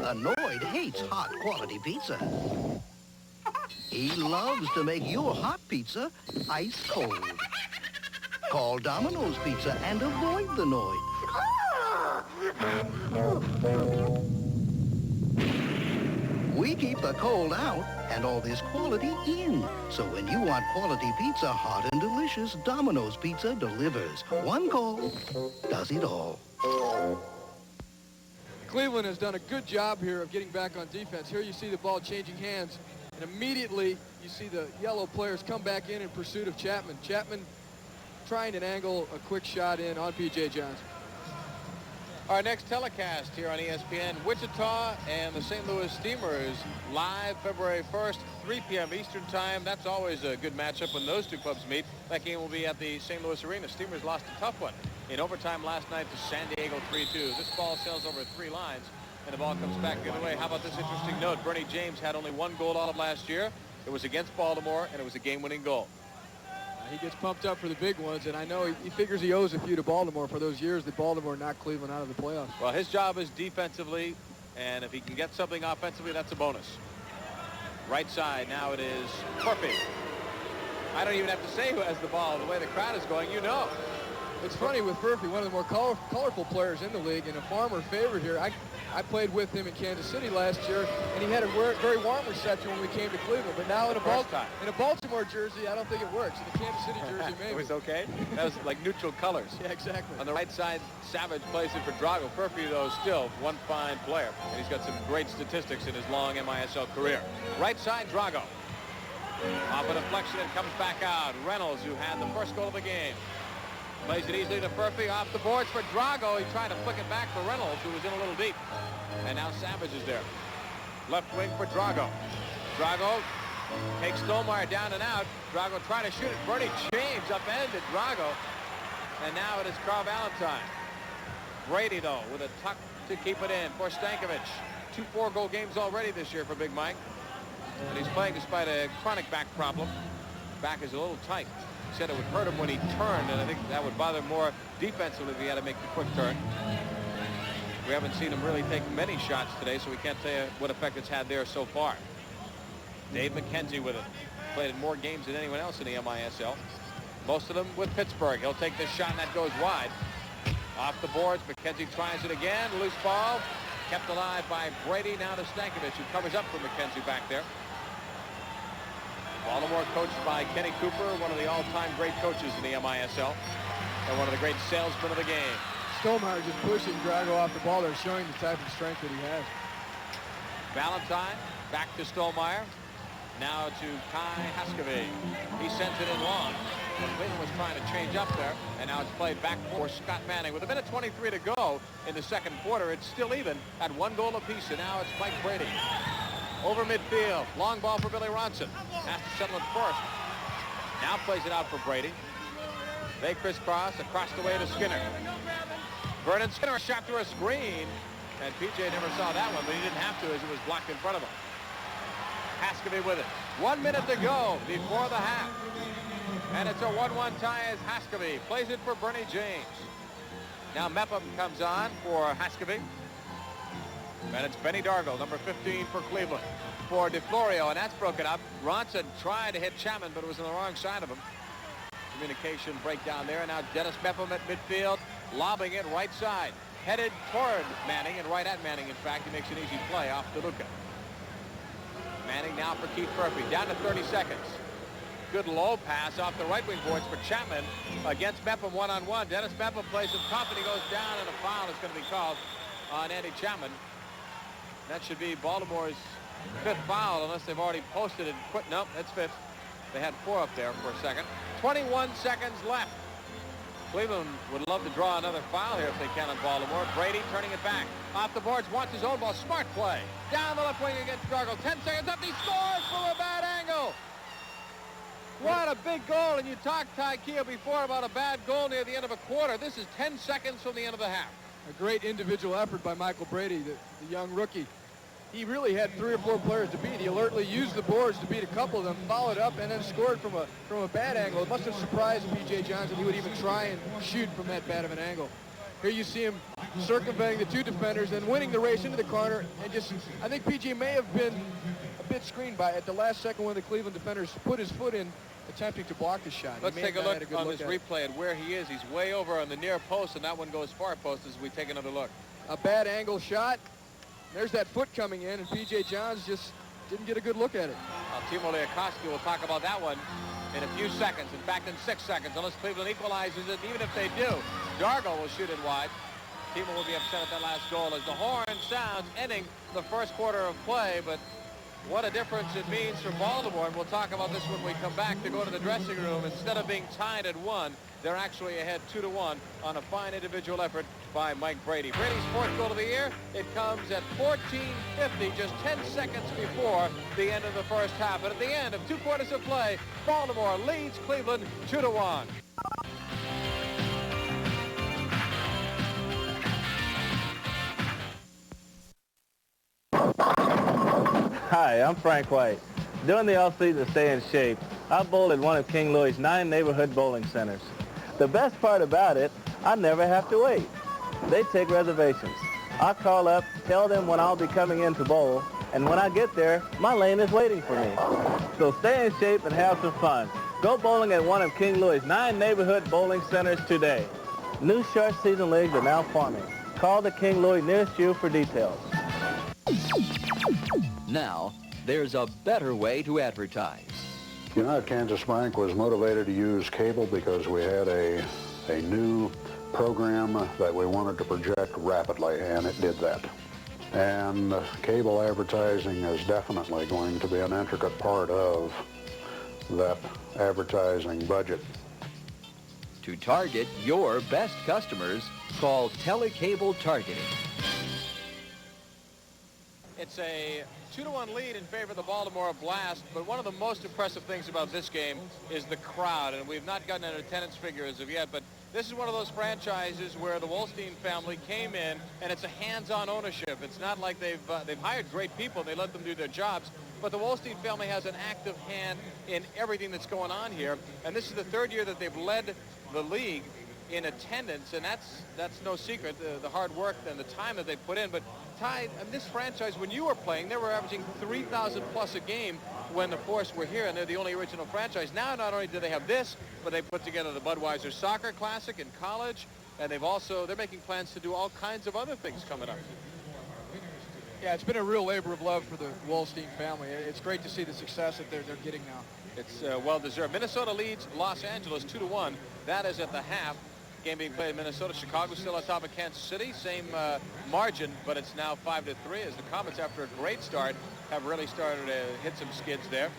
Annoyed hates hot quality pizza. He loves to make your hot pizza ice cold. Call Domino's Pizza and avoid the noise. We keep the cold out and all this quality in. So when you want quality pizza hot and delicious, Domino's Pizza delivers. One call does it all. Cleveland has done a good job here of getting back on defense. Here you see the ball changing hands, and immediately you see the yellow players come back in pursuit of Chapman. Chapman trying to angle a quick shot in on P.J. Johnson. Our next telecast here on ESPN, Wichita and the St. Louis Steamers, live February 1st, 3 p.m. Eastern Time. That's always a good matchup when those two clubs meet. That game will be at the St. Louis Arena. Steamers lost a tough one in overtime last night to San Diego 3-2. This ball sails over 3 lines, and the ball comes back the other way. How about this interesting note? Bernie James had only 1 goal all of last year. It was against Baltimore, and it was a game-winning goal. He gets pumped up for the big ones, and I know he figures he owes a few to Baltimore for those years that Baltimore knocked Cleveland out of the playoffs. Well, his job is defensively, and if he can get something offensively, that's a bonus. Right side, now it is Murphy. I don't even have to say who has the ball. The way the crowd is going, you know. It's funny with Murphy, one of the more colorful players in the league, and a Farmer favorite here. I played with him in Kansas City last year, and he had a very warm reception when we came to Cleveland. But now in a Baltimore jersey, I don't think it works. In a Kansas City jersey, maybe. It was okay? That was like neutral colors. Yeah, exactly. On the right side, Savage plays it for Drago. Murphy, though, still one fine player. And he's got some great statistics in his long MISL career. Right side, Drago. Off a deflection and comes back out. Reynolds, who had the first goal of the game. Plays it easily to Murphy, off the boards for Drago. He tried to flick it back for Reynolds, who was in a little deep. And now Savage is there. Left wing for Drago. Drago takes Stolmeyer down and out. Drago trying to shoot it. Bernie James upended Drago. And now it is Carl Valentine. Brady, though, with a tuck to keep it in for Stankovic. 2 4-goal games already this year for Big Mike. And he's playing despite a chronic back problem. Back is a little tight. He said it would hurt him when he turned, and I think that would bother him more defensively if he had to make the quick turn. We haven't seen him really take many shots today, so we can't tell you what effect it's had there so far. Dave McKenzie with it. Played in more games than anyone else in the MISL. Most of them with Pittsburgh. He'll take this shot, and that goes wide. Off the boards, McKenzie tries it again. Loose ball. Kept alive by Brady. Now to Stankovic, who covers up for McKenzie back there. Baltimore coached by Kenny Cooper, one of the all-time great coaches in the MISL, and one of the great salesmen of the game. Stolmeyer just pushing Drago off the ball there, showing the type of strength that he has. Valentine back to Stolmeyer. Now to Kai Haskavy. He sends it in long. Cleveland was trying to change up there, and now it's played back for Scott Manning. With 1:23 to go in the second quarter, it's still even at 1 goal apiece, and now it's Mike Brady. Over midfield, long ball for Billy Ronson. Has to settle it first. Now plays it out for Brady. They crisscross across the way to Skinner. Vernon Skinner shot through a screen, and PJ never saw that one, but he didn't have to as it was blocked in front of him. Haskavy with it. 1 minute to go before the half. And it's a 1-1 tie as Haskavy plays it for Bernie James. Now Mepham comes on for Haskavy. And it's Benny Dargle, number 15 for Cleveland. For DeFlorio, and that's broken up. Ronson tried to hit Chapman, but it was on the wrong side of him. Communication breakdown there. Now Dennis Mepham at midfield, lobbing it right side. Headed toward Manning, and right at Manning, in fact. He makes an easy play off DeLuca. Manning now for Keith Murphy, down to 30 seconds. Good low pass off the right wing boards for Chapman against Mepham one-on-one. Dennis Mepham plays him tough, and he goes down, and a foul is going to be called on Andy Chapman. That should be Baltimore's 5th foul, unless they've already posted it and quit. Nope, that's 5th. They had 4 up there for a second. 21 seconds left. Cleveland would love to draw another foul here if they can on Baltimore. Brady turning it back. Off the boards, wants his own ball. Smart play. Down the left wing against Dargle. 10 seconds up. He scores from a bad angle. What a big goal. And you talked, Ty Keogh, before about a bad goal near the end of a quarter. This is 10 seconds from the end of the half. A great individual effort by Michael Brady, the young rookie. He really had 3 or 4 players to beat. He alertly used the boards to beat a couple of them, followed up, and then scored from a bad angle. It must have surprised P.J. Johnson he would even try and shoot from that bad of an angle. Here you see him circumventing the two defenders and winning the race into the corner. And just, I think PJ may have been a bit screened by at the last second when the Cleveland defenders put his foot in, attempting to block the shot. Let's take a look on this replay at where he is. He's way over on the near post, and that one goes far post as we take another look. A bad angle shot. There's that foot coming in, and P.J. Johns just didn't get a good look at it. Timo Liakoski will talk about that one in a few seconds. In fact, in 6 seconds, unless Cleveland equalizes it. Even if they do, Dargo will shoot it wide. Timo will be upset at that last goal as the horn sounds, ending the first quarter of play. But what a difference it means for Baltimore, and we'll talk about this when we come back to go to the dressing room. Instead of being tied at 1, they're actually ahead 2-1 on a fine individual effort by Mike Brady. Brady's fourth goal of the year. It comes at 14:50, just 10 seconds before the end of the first half. And at the end of 2 quarters of play, Baltimore leads Cleveland 2-1. Hi, I'm Frank White. During the off-season to stay in shape, I bowled at one of King Louis's 9 neighborhood bowling centers. The best part about it, I never have to wait. They take reservations. I call up, tell them when I'll be coming in to bowl, and when I get there, my lane is waiting for me. So stay in shape and have some fun. Go bowling at one of King Louis's 9 neighborhood bowling centers today. New short season leagues are now forming. Call the King Louis nearest you for details. Now, there's a better way to advertise. United Kansas Bank was motivated to use cable because we had a new program that we wanted to project rapidly, and it did that. And cable advertising is definitely going to be an intricate part of that advertising budget. To target your best customers, call Telecable Targeting. It's a 2-1 lead in favor of the Baltimore Blast, but one of the most impressive things about this game is the crowd, and we've not gotten an attendance figure as of yet, but this is one of those franchises where the Wolstein family came in, and it's a hands-on ownership. It's not like they've hired great people and they let them do their jobs, but the Wolstein family has an active hand in everything that's going on here, and this is the 3rd year that they've led the league in attendance, and that's no secret, the hard work and the time that they put in. But Ty, this franchise, when you were playing, they were averaging 3,000 plus a game when the Force were here, and they're the only original franchise. Now, not only do they have this, but they put together the Budweiser Soccer Classic in college, and they're making plans to do all kinds of other things coming up. Yeah, it's been a real labor of love for the Wolstein family. It's great to see the success that they're getting now. It's well-deserved. Minnesota leads Los Angeles 2-1. That is at the half. Game being played in Minnesota. Chicago still on top of Kansas City. Same margin, but it's now 5-3 as the Comets, after a great start, have really started to hit some skids there.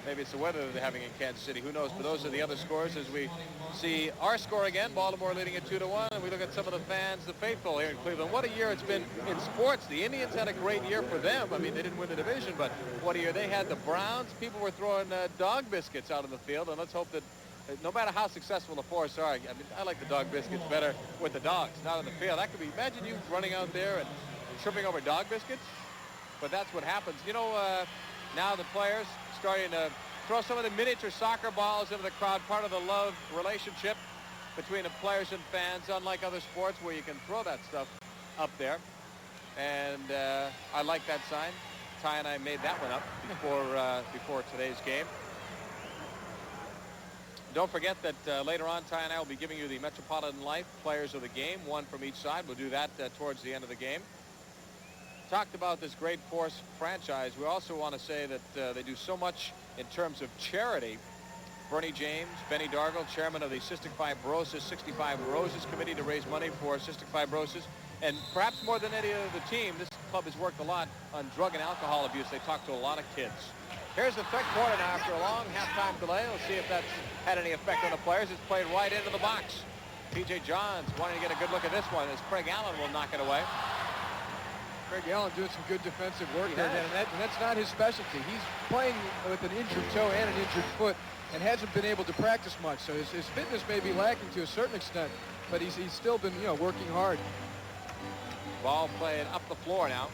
Maybe it's the weather that they're having in Kansas City. Who knows? But those are the other scores as we see our score again. Baltimore leading at 2-1. And we look at some of the fans, the faithful here in Cleveland. What a year it's been in sports. The Indians had a great year for them. I mean, they didn't win the division, but what a year they had. The Browns, people were throwing dog biscuits out on the field. And let's hope that no matter how successful the Force are, I mean, I like the dog biscuits better with the dogs, not on the field. That could be, imagine you running out there and tripping over dog biscuits. But that's what happens. You know, now the players starting to throw some of the miniature soccer balls into the crowd, part of the love relationship between the players and fans, unlike other sports where you can throw that stuff up there. And I like that sign. Ty and I made that one up before today's game. Don't forget that later on, Ty and I will be giving you the Metropolitan Life players of the game, one from each side. We'll do that towards the end of the game. Talked about this great Force franchise. We also want to say that they do so much in terms of charity. Bernie James, Benny Dargle, chairman of the Cystic Fibrosis 65 Roses Committee to raise money for cystic fibrosis. And perhaps more than any other team, this club has worked a lot on drug and alcohol abuse. They talk to a lot of kids. Here's the 3rd quarter now after a long halftime delay. We'll see if that's had any effect on the players. It's played right into the box. P.J. Johns wanting to get a good look at this one as Craig Allen will knock it away. Craig Allen doing some good defensive work there, and that's not his specialty. He's playing with an injured toe and an injured foot and hasn't been able to practice much. So his fitness may be lacking to a certain extent, but he's still been, working hard. Ball played up the floor now,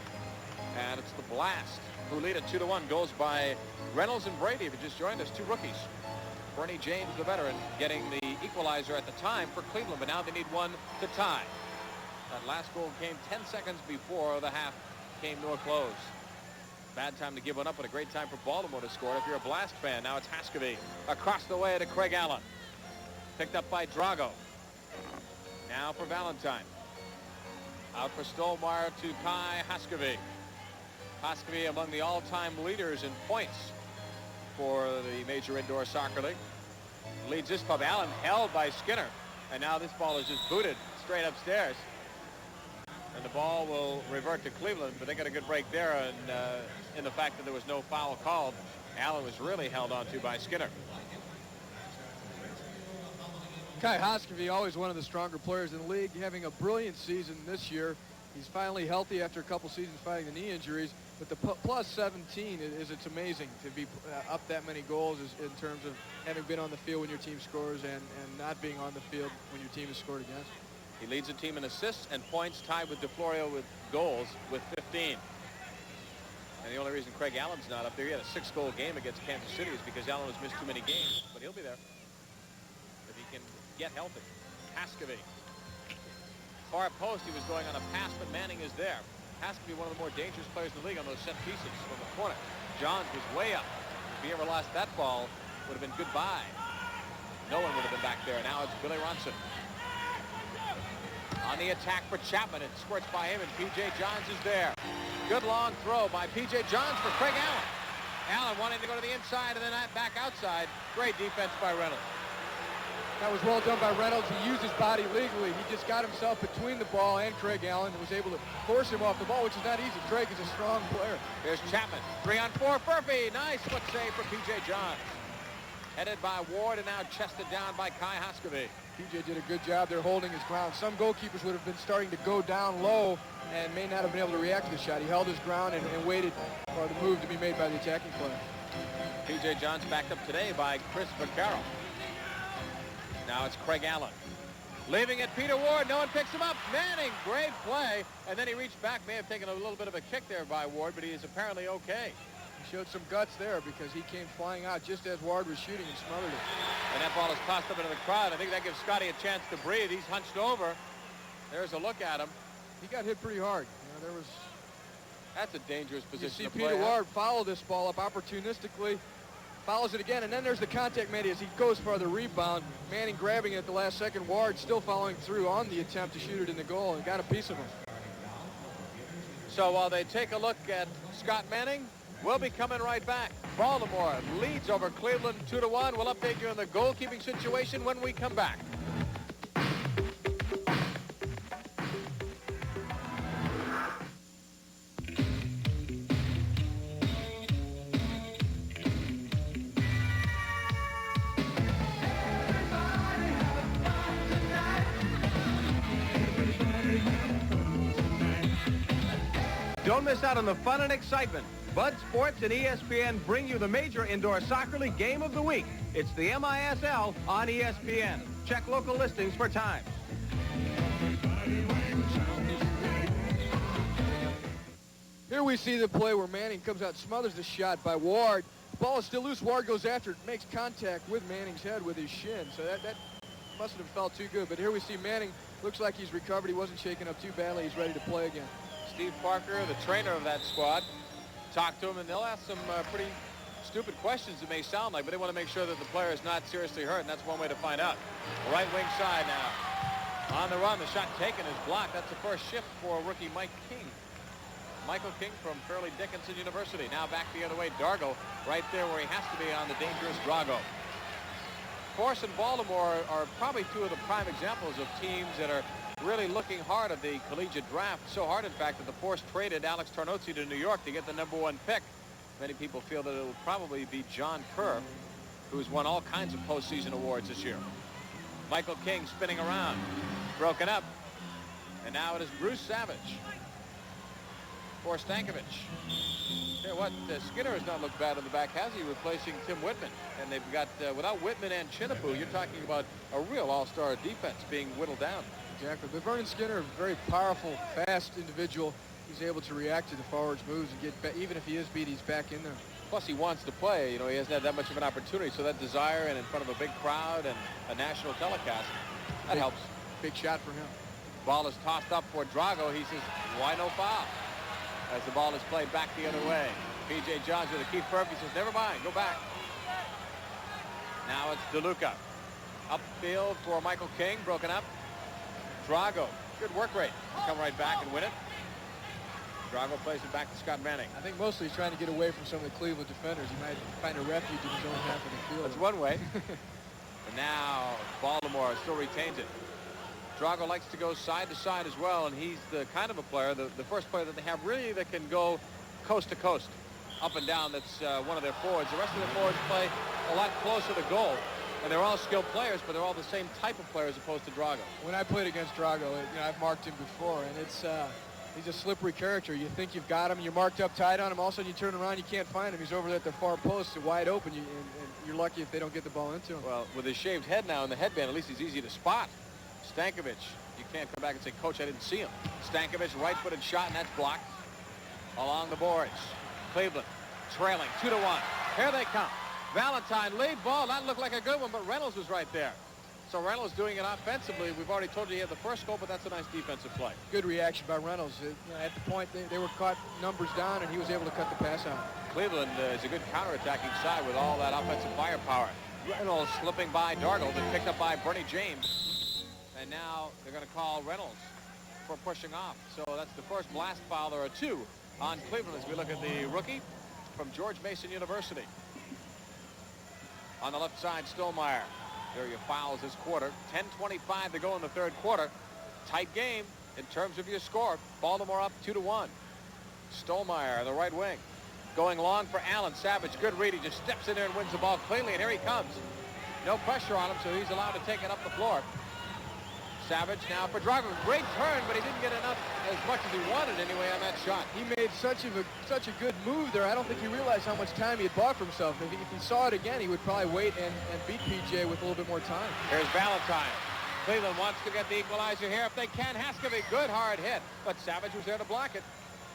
and it's the Blast who lead at 2-1. Goes by Reynolds and Brady, who just joined us, 2 rookies. Bernie James, the veteran, getting the equalizer at the time for Cleveland, but now they need one to tie. That last goal came 10 seconds before the half came to a close. Bad time to give one up, but a great time for Baltimore to score. If you're a Blast fan, now it's Haskavy across the way to Craig Allen. Picked up by Drago. Now for Valentine. Out for Stolmeyer to Kai Haskavy. Haskavy among the all-time leaders in points for the Major Indoor Soccer League. Leads this club. Allen held by Skinner. And now this ball is just booted straight upstairs. And the ball will revert to Cleveland, but they got a good break there, and in the fact that there was no foul called. Allen was really held on to by Skinner. Kai Haskavy, always one of the stronger players in the league, having a brilliant season this year. He's finally healthy after a couple seasons fighting the knee injuries. But the plus 17 it's amazing to be up that many goals in terms of having been on the field when your team scores and not being on the field when your team is scored against. He leads the team in assists and points, tied with DeFlorio with goals with 15. And the only reason Craig Allen's not up there, he had a 6-goal game against Kansas City, is because Allen has missed too many games. But he'll be there if he can get healthy. Haskavy. Far post, he was going on a pass, but Manning is there. Haskavy, one of the more dangerous players in the league on those set pieces from the corner. Johns was way up. If he ever lost that ball, would have been goodbye. No one would have been back there. Now it's Billy Ronson. On the attack for Chapman. It squirts by him, and P.J. Johns is there. Good long throw by P.J. Johns for Craig Allen. Allen wanting to go to the inside and then back outside. Great defense by Reynolds. That was well done by Reynolds. He used his body legally. He just got himself between the ball and Craig Allen and was able to force him off the ball, which is not easy. Craig is a strong player. Here's Chapman. 3-on-4. Furphy. Nice foot save for P.J. Johns. Headed by Ward and now chested down by Kai Haskavy. P.J. did a good job there holding his ground. Some goalkeepers would have been starting to go down low and may not have been able to react to the shot. He held his ground and waited for the move to be made by the attacking player. P.J. Johns backed up today by Chris Vaccaro. Now it's Craig Allen. Leaving it, Peter Ward. No one picks him up. Manning, great play. And then he reached back. May have taken a little bit of a kick there by Ward, but he is apparently okay. He showed some guts there because he came flying out just as Ward was shooting and smothered it. And that ball is tossed up into the crowd. I think that gives Scotty a chance to breathe. He's hunched over. There's a look at him. He got hit pretty hard. That's a dangerous position you to see play. Peter Ward follow this ball up opportunistically. Follows it again, and then there's the contact made as he goes for the rebound. Manning grabbing it at the last second. Ward still following through on the attempt to shoot it in the goal and got a piece of him. So while they take a look at Scott Manning, we'll be coming right back. Baltimore leads over Cleveland 2-1. We'll update you on the goalkeeping situation when we come back. Don't miss out on the fun and excitement. Bud Sports and ESPN bring you the major indoor soccer league game of the week. It's the MISL on ESPN. Check local listings for times. Here we see the play where Manning comes out, smothers the shot by Ward. The ball is still loose. Ward goes after it, makes contact with Manning's head with his shin. So that mustn't have felt too good. But here we see Manning. Looks like he's recovered. He wasn't shaken up too badly. He's ready to play again. Steve Parker, the trainer of that squad, talk to him, and they'll ask some pretty stupid questions it may sound like, but they want to make sure that the player is not seriously hurt, and that's one way to find out. Right wing side now. On the run, the shot taken is blocked. That's the first shift for rookie Mike King. Michael King from Fairleigh Dickinson University. Now back the other way, Dargo, right there where he has to be on the dangerous Drago. Force and Baltimore are probably two of the prime examples of teams that are really looking hard at the collegiate draft. So hard, in fact, that the Force traded Alex Tarnozzi to New York to get the #1 pick. Many people feel that it will probably be John Kerr, who's won all kinds of postseason awards this year. Michael King spinning around, broken up, and now it is Bruce Savage for Stankovic. Tell you what, Skinner has not looked bad in the back, has he? Replacing Tim Whitman, and they've got without Whitman and Chinapoo, you're talking about a real all-star defense being whittled down. Exactly. But Vernon Skinner, a very powerful, fast individual. He's able to react to the forwards' moves and get back. Even if he is beat, he's back in there. Plus, he wants to play. You know, he hasn't had that much of an opportunity. So that desire and in front of a big crowd and a national telecast, that helps. Big shot for him. Ball is tossed up for Drago. He says, why no foul? As the ball is played back the other way. P.J. Johns with a Keith Murphy says, never mind, go back. Now it's DeLuca. Upfield for Michael King, broken up. Drago, good work rate. Come right back and win it. Drago plays it back to Scott Manning. I think mostly he's trying to get away from some of the Cleveland defenders. He might find a refuge in his own half of the field. That's one way. And now Baltimore still retains it. Drago likes to go side to side as well, and he's the kind of a player, the first player that they have really that can go coast to coast, up and down. That's one of their forwards. The rest of the forwards play a lot closer to goal, and they're all skilled players, but they're all the same type of player as opposed to Drago. When I played against Drago, I've marked him before, and it's he's a slippery character. You think you've got him, you're marked up tight on him, all of a sudden you turn around, you can't find him. He's over there at the far post, wide open, and you're lucky if they don't get the ball into him. Well, with his shaved head now and the headband, at least he's easy to spot. Stankovic, you can't come back and say, Coach, I didn't see him. Stankovic, right-footed shot, and that's blocked along the boards. Cleveland trailing 2-1. Here they come. Valentine lead ball. That looked like a good one, but Reynolds was right there. So Reynolds doing it offensively. We've already told you he had the first goal, but that's a nice defensive play. Good reaction by Reynolds. At the point, they were caught numbers down, and he was able to cut the pass out. Cleveland is a good counterattacking side with all that offensive firepower. Reynolds slipping by Dargle, then picked up by Bernie James. And now they're going to call Reynolds for pushing off. So that's the first blast foul. There are two on Cleveland as we look at the rookie from George Mason University. On the left side, Stolmeyer. There are your fouls this quarter. 10:25 to go in the third quarter. Tight game in terms of your score. Baltimore up 2-1. Stolmeyer, the right wing. Going long for Allen. Savage, good read. He just steps in there and wins the ball cleanly, and here he comes. No pressure on him, so he's allowed to take it up the floor. Savage now for Drago. Great turn, but he didn't get enough as much as he wanted anyway on that shot. He made such a good move there. I don't think he realized how much time he had bought for himself. If he saw it again, he would probably wait and beat PJ with a little bit more time. Here's Valentine. Cleveland wants to get the equalizer here if they can. Haskavy, good hard hit, but Savage was there to block it.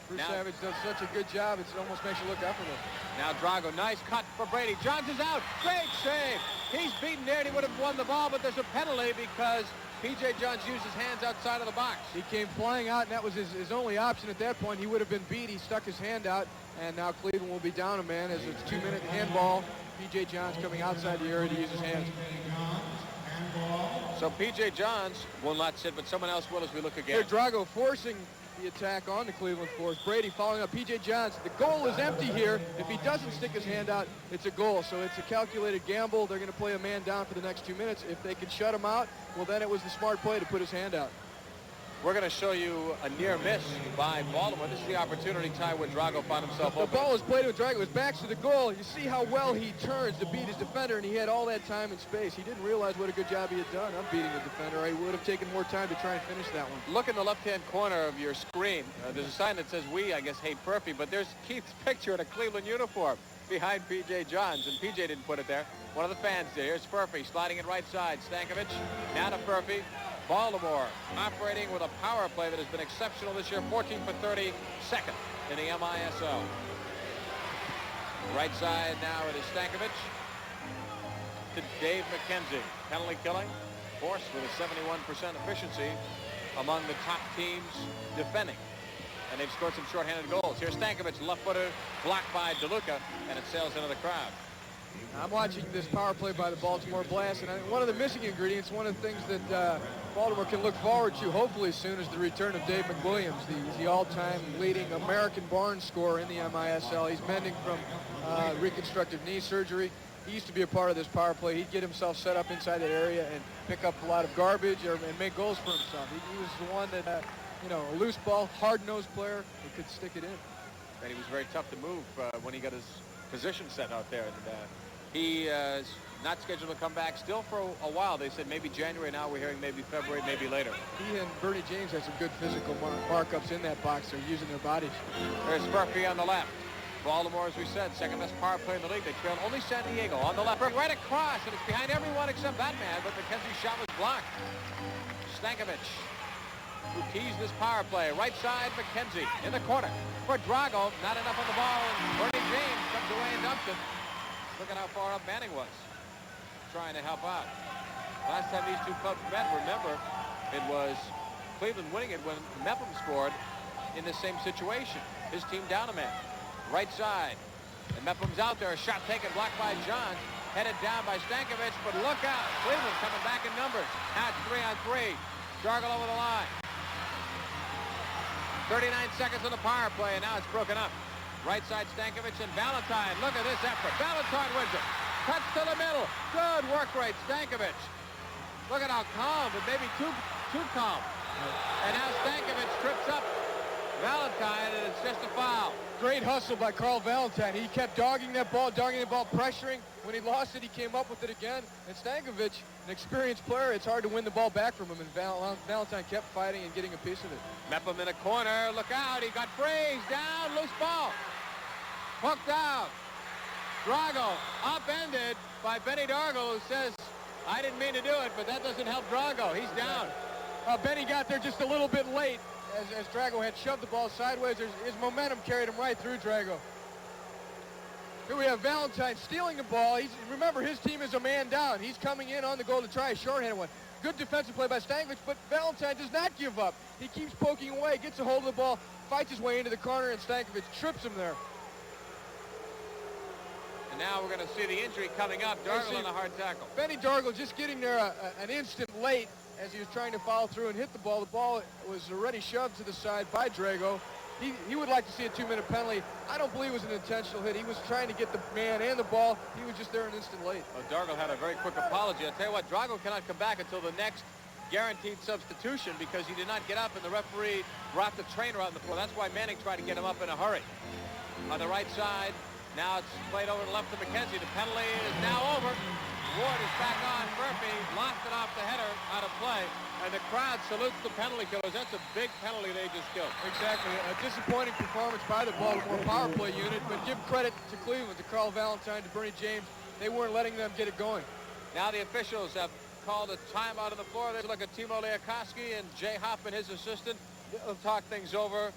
Bruce Savage does such a good job, it almost makes you look effortless. Now Drago, nice cut for Brady. Johns is out. Great save. He's beaten there, and he would have won the ball, but there's a penalty because P.J. Johns used his hands outside of the box. He came flying out, and that was his only option at that point. He would have been beat. He stuck his hand out, and now Cleveland will be down a man as it's 2-minute handball. P.J. Johns coming outside the area to use his hands. So P.J. Johns will not sit, but someone else will as we look again. Here, Drago forcing the attack on the Cleveland force. Brady following up P.J. Johns. The goal is empty here. If he doesn't stick his hand out, it's a goal. So it's a calculated gamble. They're going to play a man down for the next 2 minutes. If they can shut him out, well, then it was the smart play to put his hand out. We're going to show you a near miss by Baltimore. This is the opportunity time when Drago found himself open. The ball is played with Drago. His back's to the goal. You see how well he turns to beat his defender, and he had all that time and space. He didn't realize what a good job he had done of beating the defender. He would have taken more time to try and finish that one. Look in the left-hand corner of your screen. There's a sign that says, we, I guess, hate Murphy, but there's Keith's picture in a Cleveland uniform behind P.J. Johns, and P.J. didn't put it there. One of the fans there. Here's Murphy sliding it right side. Stankovic, now to Murphy. Baltimore operating with a power play that has been exceptional this year, 14 for 30, second in the MISL. Right side now it is Stankovic to Dave McKenzie. Penalty killing, force with a 71% efficiency among the top teams defending. And they've scored some shorthanded goals. Here's Stankovic, left footer, blocked by DeLuca, and it sails into the crowd. I'm watching this power play by the Baltimore Blast, and one of the missing ingredients, one of the things that Baltimore can look forward to hopefully soon is the return of Dave McWilliams. He's the all-time leading American barn scorer in the MISL. He's mending from reconstructive knee surgery. He used to be a part of this power play. He'd get himself set up inside that area and pick up a lot of garbage and make goals for himself. He was the one that, a loose ball, hard-nosed player that could stick it in. And he was very tough to move when he got his position set out there. And he is not scheduled to come back still for a while. They said maybe January. Now we're hearing maybe February, maybe later. He and Bernie James had some good physical markups in that box. They're using their bodies. There's Murphy on the left. Baltimore, as we said, second best power play in the league. They trail only San Diego on the left. Right across, and it's behind everyone except that man, but McKenzie's shot was blocked. Stankovic, who teased this power play. Right side, McKenzie in the corner for Drago. Not enough on the ball, and Bernie James comes away and dumps it. Look at how far up Manning was trying to help out. Last time these two clubs met, remember, it was Cleveland winning it when Mepham scored in the same situation. His team down a man. Right side. And Mepham's out there. A shot taken, blocked by Johns. Headed down by Stankovic, but look out. Cleveland coming back in numbers. Now it's 3-on-3. Dargle over the line. 39 seconds on the power play, and now it's broken up. Right side, Stankovic and Valentine. Look at this effort. Valentine wins it. Cuts to the middle. Good work rate, Stankovic. Look at how calm, but maybe too calm. And now Stankovic trips up Valentine, and it's just a foul. Great hustle by Carl Valentine. He kept dogging that ball, pressuring. When he lost it, he came up with it again. And Stankovic, an experienced player, it's hard to win the ball back from him. And Valentine kept fighting and getting a piece of it. Mepham in a corner. Look out. He got Fraze down. Loose ball. Hooked out. Drago upended by Benny Dargle, who says, I didn't mean to do it, but that doesn't help Drago. He's down. Benny got there just a little bit late as Drago had shoved the ball sideways. His momentum carried him right through Drago. Here we have Valentine stealing the ball. Remember, his team is a man down. He's coming in on the goal to try a shorthanded one. Good defensive play by Stankovic, but Valentine does not give up. He keeps poking away, gets a hold of the ball, fights his way into the corner, and Stankovic trips him there. And now we're going to see the injury coming up. Dargle on a hard tackle. Benny Dargle just getting there an instant late as he was trying to follow through and hit the ball. The ball was already shoved to the side by Drago. He would like to see a 2-minute penalty. I don't believe it was an intentional hit. He was trying to get the man and the ball. He was just there an instant late. Well, Dargle had a very quick apology. I'll tell you what, Drago cannot come back until the next guaranteed substitution because he did not get up and the referee brought the trainer out on the floor. That's why Manning tried to get him up in a hurry. On the right side, now it's played over to the left to McKenzie. The penalty is now over. Ward is back on. Murphy locked it off the header out of play. And the crowd salutes the penalty killers. That's a big penalty they just killed. Exactly. A disappointing performance by the Baltimore power play unit, but give credit to Cleveland, to Carl Valentine, to Bernie James. They weren't letting them get it going. Now the officials have called a timeout on the floor. They look at Timo Liakoski and Jay Hoffman, his assistant. They'll talk things over,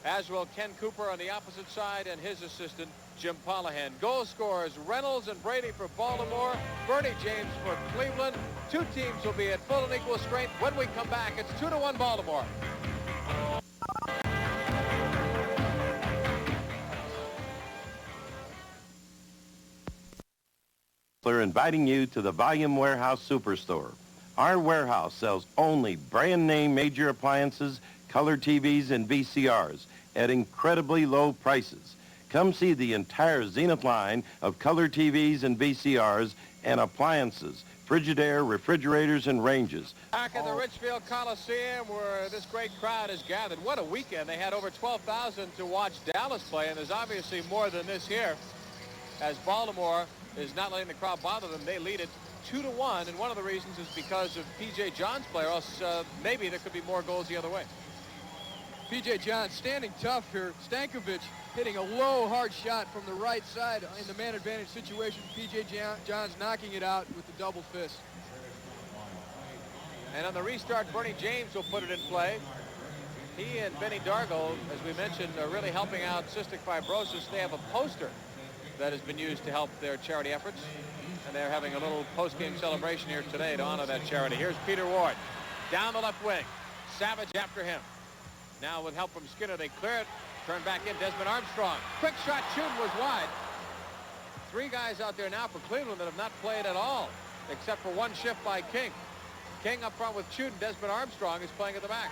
as will Ken Cooper on the opposite side and his assistant, Jim Pollahan. Goal scorers, Reynolds and Brady for Baltimore, Bernie James for Cleveland. Two teams will be at full and equal strength. When we come back, it's 2-1 Baltimore. We're inviting you to the Volume Warehouse Superstore. Our warehouse sells only brand name major appliances, color TVs, and VCRs at incredibly low prices. Come see the entire Zenith line of color TVs and VCRs and appliances, Frigidaire, refrigerators, and ranges. Back at the Richfield Coliseum where this great crowd is gathered. What a weekend. They had over 12,000 to watch Dallas play, and there's obviously more than this here. As Baltimore is not letting the crowd bother them, they lead it 2-1, and one of the reasons is because of P.J. Johns' play, or else maybe there could be more goals the other way. P.J. Johns standing tough here. Stankovic hitting a low, hard shot from the right side in the man advantage situation. P.J. Johns knocking it out with the double fist. And on the restart, Bernie James will put it in play. He and Benny Dargle, as we mentioned, are really helping out cystic fibrosis. They have a poster that has been used to help their charity efforts, and they're having a little post-game celebration here today to honor that charity. Here's Peter Ward down the left wing. Savage after him. Now with help from Skinner, they clear it. Turn back in, Desmond Armstrong. Quick shot, shooting was wide. Three guys out there now for Cleveland that have not played at all, except for one shift by King. King up front with Chuden. Desmond Armstrong is playing at the back.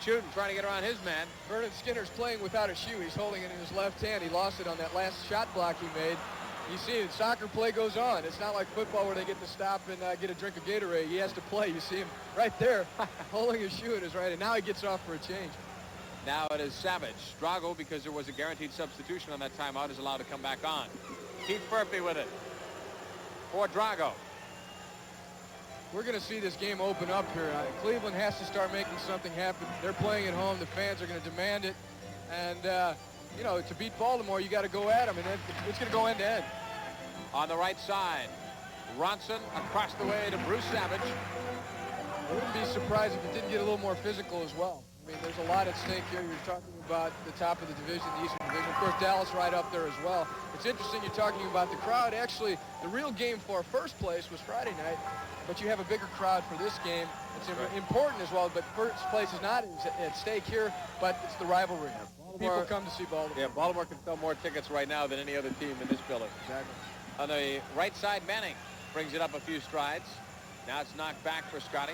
Chuden trying to get around his man. Vernon Skinner's playing without a shoe. He's holding it in his left hand. He lost it on that last shot block he made. You see it, soccer play goes on. It's not like football where they get to stop and get a drink of Gatorade. He has to play. You see him right there holding his shoe in his right hand. Now he gets off for a change. Now it is Savage. Drago, because there was a guaranteed substitution on that timeout, is allowed to come back on. Keith Murphy with it for Drago. We're going to see this game open up here. Cleveland has to start making something happen. They're playing at home. The fans are going to demand it. And, you know, to beat Baltimore, you got to go at them. And it's going to go end to end. On the right side, Ronson across the way to Bruce Savage. I wouldn't be surprised if it didn't get a little more physical as well. I mean, there's a lot at stake here. You're talking about the top of the division, the Eastern Division. Of course, Dallas right up there as well. It's interesting you're talking about the crowd. Actually, the real game for first place was Friday night, but you have a bigger crowd for this game. It's important as well, but first place is not at stake here, but it's the rivalry. People come to see Baltimore. Yeah, Baltimore can sell more tickets right now than any other team in this building. Exactly. On the right side, Manning brings it up a few strides. Now it's knocked back for Scotty.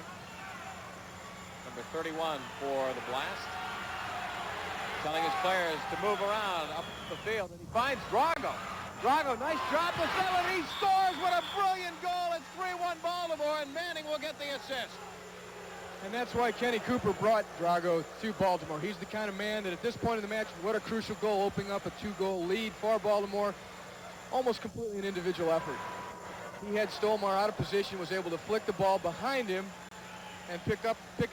Number 31 for the Blast. Telling his players to move around up the field. And he finds Drago. Drago, nice job to fill it. He scores. What a brilliant goal. It's 3-1 Baltimore, and Manning will get the assist. And that's why Kenny Cooper brought Drago to Baltimore. He's the kind of man that at this point in the match, what a crucial goal, opening up a 2-goal lead for Baltimore. Almost completely an individual effort. He had Stolmar out of position, was able to flick the ball behind him and pick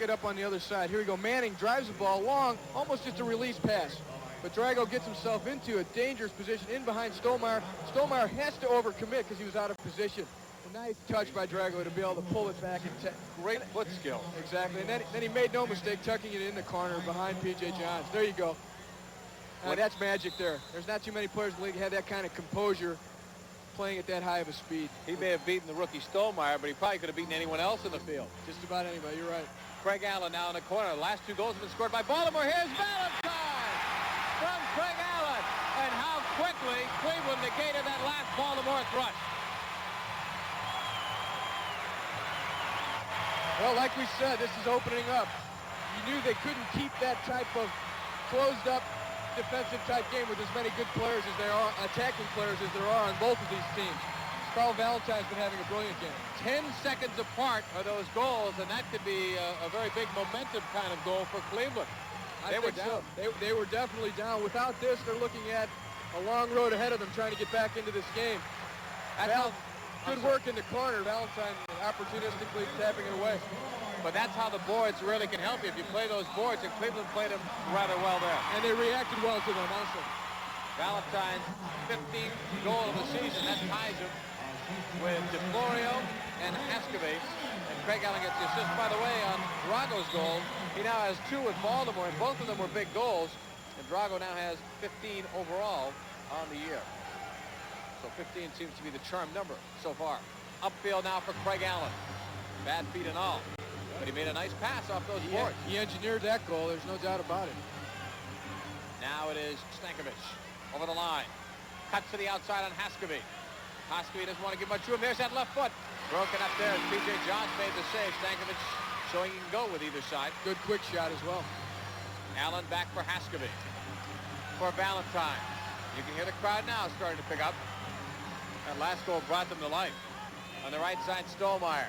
it up on the other side. Here we go. Manning drives the ball long, almost just a release pass. But Drago gets himself into a dangerous position in behind Stolmar. Stolmar has to overcommit because he was out of position. A nice touch by Drago to be able to pull it back. And great foot skill. Exactly. And then he made no mistake tucking it in the corner behind P.J. Johns. There you go. That's magic there. There's not too many players in the league that have that kind of composure playing at that high of a speed. He may have beaten the rookie Stolmar, but he probably could have beaten anyone else in the field. Just about anybody, you're right. Craig Allen now in the corner. The last 2 goals have been scored by Baltimore. Here's Valentine from Craig Allen. And how quickly Cleveland negated that last Baltimore thrust. Well, like we said, this is opening up. You knew they couldn't keep that type of closed-up defensive type game with as many good players as there are, attacking players as there are on both of these teams. Carl Valentine's been having a brilliant game. 10 seconds apart are those goals, and that could be a very big momentum kind of goal for Cleveland. They were down. They were definitely down. Without this, they're looking at a long road ahead of them trying to get back into this game. Good work in the corner. Valentine opportunistically tapping it away. But that's how the boards really can help you. If you play those boards, and Cleveland played them rather well there. And they reacted well to them also. Valentine's 15th goal of the season. That ties him with DeFlorio and Haskevay. And Craig Allen gets the assist, by the way, on Drago's goal. He now has 2 with Baltimore, and both of them were big goals. And Drago now has 15 overall on the year. So 15 seems to be the charm number so far. Upfield now for Craig Allen. Bad feet and all. But he made a nice pass off those boards. He engineered that goal. There's no doubt about it. Now it is Stankovic over the line. Cuts to the outside on Haskevay. Haskevay doesn't want to give much room. There's that left foot. Broken up there. P.J. Johns made the save. Stankovic showing he can go with either side. Good quick shot as well. Allen back for Haskevay. For Valentine. You can hear the crowd now starting to pick up. That last goal brought them to life. On the right side, Stolmar.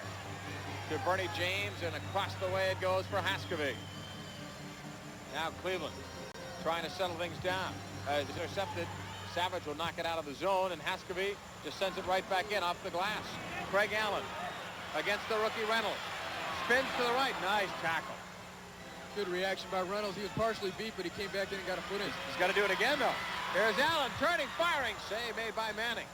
To Bernie James, and across the way it goes for Haskevay. Now Cleveland trying to settle things down. It's intercepted. Savage will knock it out of the zone, and Haskevay just sends it right back in off the glass. Craig Allen against the rookie Reynolds. Spins to the right. Nice tackle. Good reaction by Reynolds. He was partially beat, but he came back in and got a foot in. He's got to do it again, though. Here's Allen turning, firing. Save made by Manning.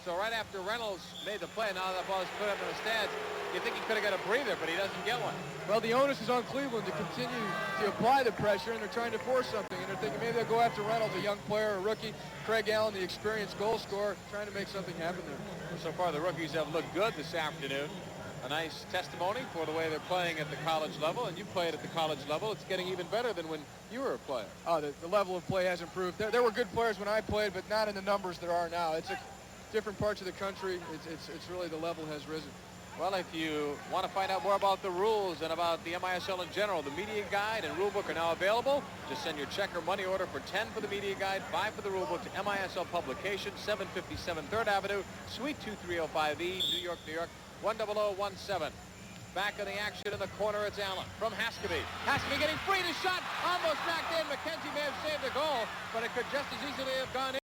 So right after Reynolds made the play, now that ball is put up in the stands, you think he could have got a breather, but he doesn't get one. Well, the onus is on Cleveland to continue to apply the pressure, and they're trying to force something. And they're thinking maybe they'll go after Reynolds, a young player, a rookie. Craig Allen, the experienced goal scorer, trying to make something happen there. So far, the rookies have looked good this afternoon. A nice testimony for the way they're playing at the college level, and you played at the college level. It's getting even better than when you were a player. Oh, the level of play has improved. There were good players when I played, but not in the numbers there are now. It's different parts of the country. It's really, the level has risen. Well, if you want to find out more about the rules and about the MISL in general, the media guide and rule book are now available. Just send your check or money order for 10 for the media guide, 5 for the rule book to MISL Publication, 757 3rd Avenue, Suite 2305E, New York, New York, 10017. Back in the action in the corner, it's Allen from Haskevay. Haskevay getting free to shot, almost knocked in. McKenzie may have saved the goal, but it could just as easily have gone in.